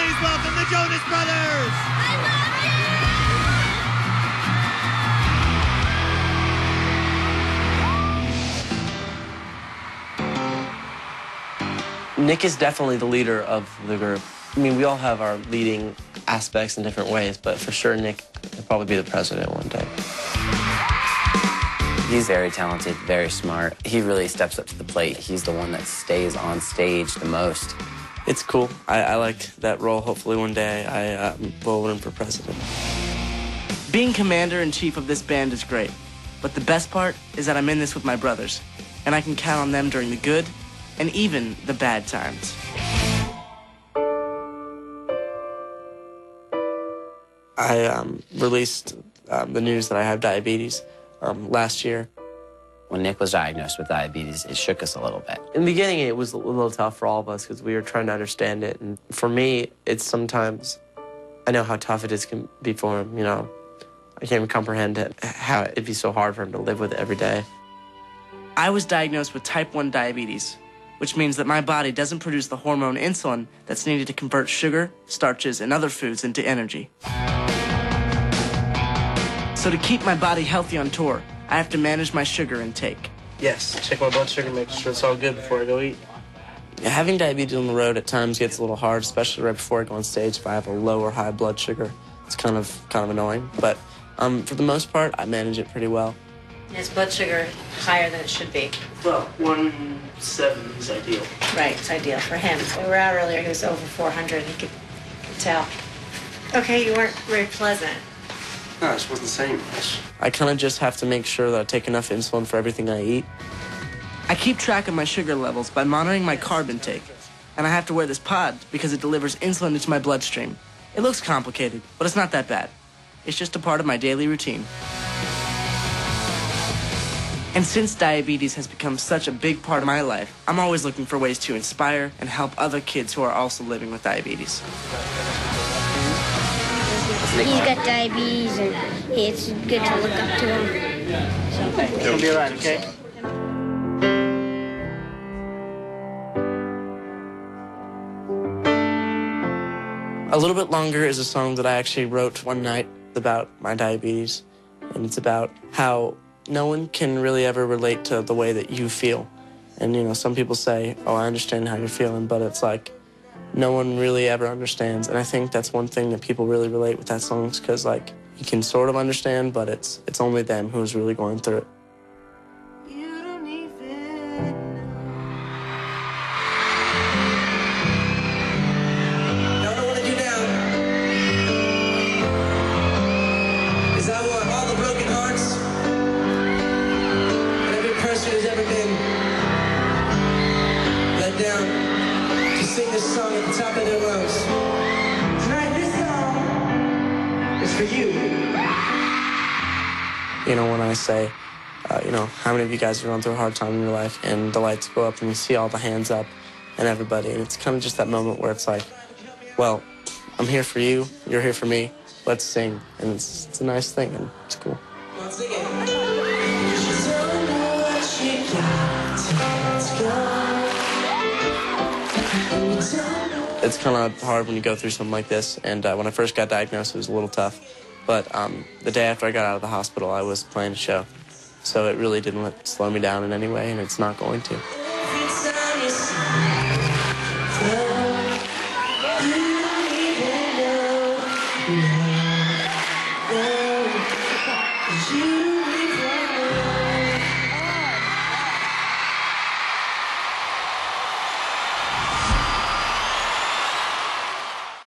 Please welcome the Jonas Brothers! I love you! Nick is definitely the leader of the group. I mean, we all have our leading aspects in different ways, but for sure Nick will probably be the president one day. He's very talented, very smart. He really steps up to the plate. He's the one that stays on stage the most. It's cool. I like that role. Hopefully one day I will run for president. Being commander-in-chief of this band is great, but the best part is that I'm in this with my brothers, and I can count on them during the good and even the bad times. I released the news that I have diabetes last year. When Nick was diagnosed with diabetes, it shook us a little bit. In the beginning, it was a little tough for all of us because we were trying to understand it. And for me, it's sometimes, I know how tough it is can be for him, you know. I can't even comprehend it, how it'd be so hard for him to live with it every day. I was diagnosed with type 1 diabetes, which means that my body doesn't produce the hormone insulin that's needed to convert sugar, starches, and other foods into energy. So to keep my body healthy on tour, I have to manage my sugar intake. Yes, check my blood sugar, make sure it's all good before I go eat. Yeah, having diabetes on the road at times gets a little hard, especially right before I go on stage. If I have a low or high blood sugar, it's kind of annoying. But for the most part, I manage it pretty well. His blood sugar higher than it should be. Well, 170 is ideal. Right, it's ideal for him. We were out earlier, he was over 400, he could tell. Okay, you weren't very pleasant. No, I just wasn't saying much. I kind of just have to make sure that I take enough insulin for everything I eat. I keep track of my sugar levels by monitoring my carb intake, and I have to wear this pod because it delivers insulin into my bloodstream. It looks complicated, but it's not that bad. It's just a part of my daily routine. And since diabetes has become such a big part of my life, I'm always looking for ways to inspire and help other kids who are also living with diabetes. He's got diabetes, and it's good to look up to him. You'll be all right, okay? A Little Bit Longer is a song that I actually wrote one night about my diabetes, and it's about how no one can really ever relate to the way that you feel. And, you know, some people say, oh, I understand how you're feeling, but it's like no one really ever understands. And I think that's one thing that people really relate with that song, because, like, you can sort of understand, but it's only them who's really going through it. You don't even Now what I want to do now is I want all the broken hearts and every person who's ever been let down to sing this song at the top of their lungs. Tonight, this song is for you. You know, when I say, you know, how many of you guys have gone through a hard time in your life, and the lights go up and you see all the hands up and everybody, and it's kind of just that moment where it's like, well, I'm here for you, you're here for me, let's sing. And it's a nice thing, and it's cool. Come on, sing it. Just don't know what you got. Let's go. It's kind of hard when you go through something like this, and when I first got diagnosed, it was a little tough. But the day after I got out of the hospital, I was playing a show. So it really didn't slow me down in any way, and it's not going to. You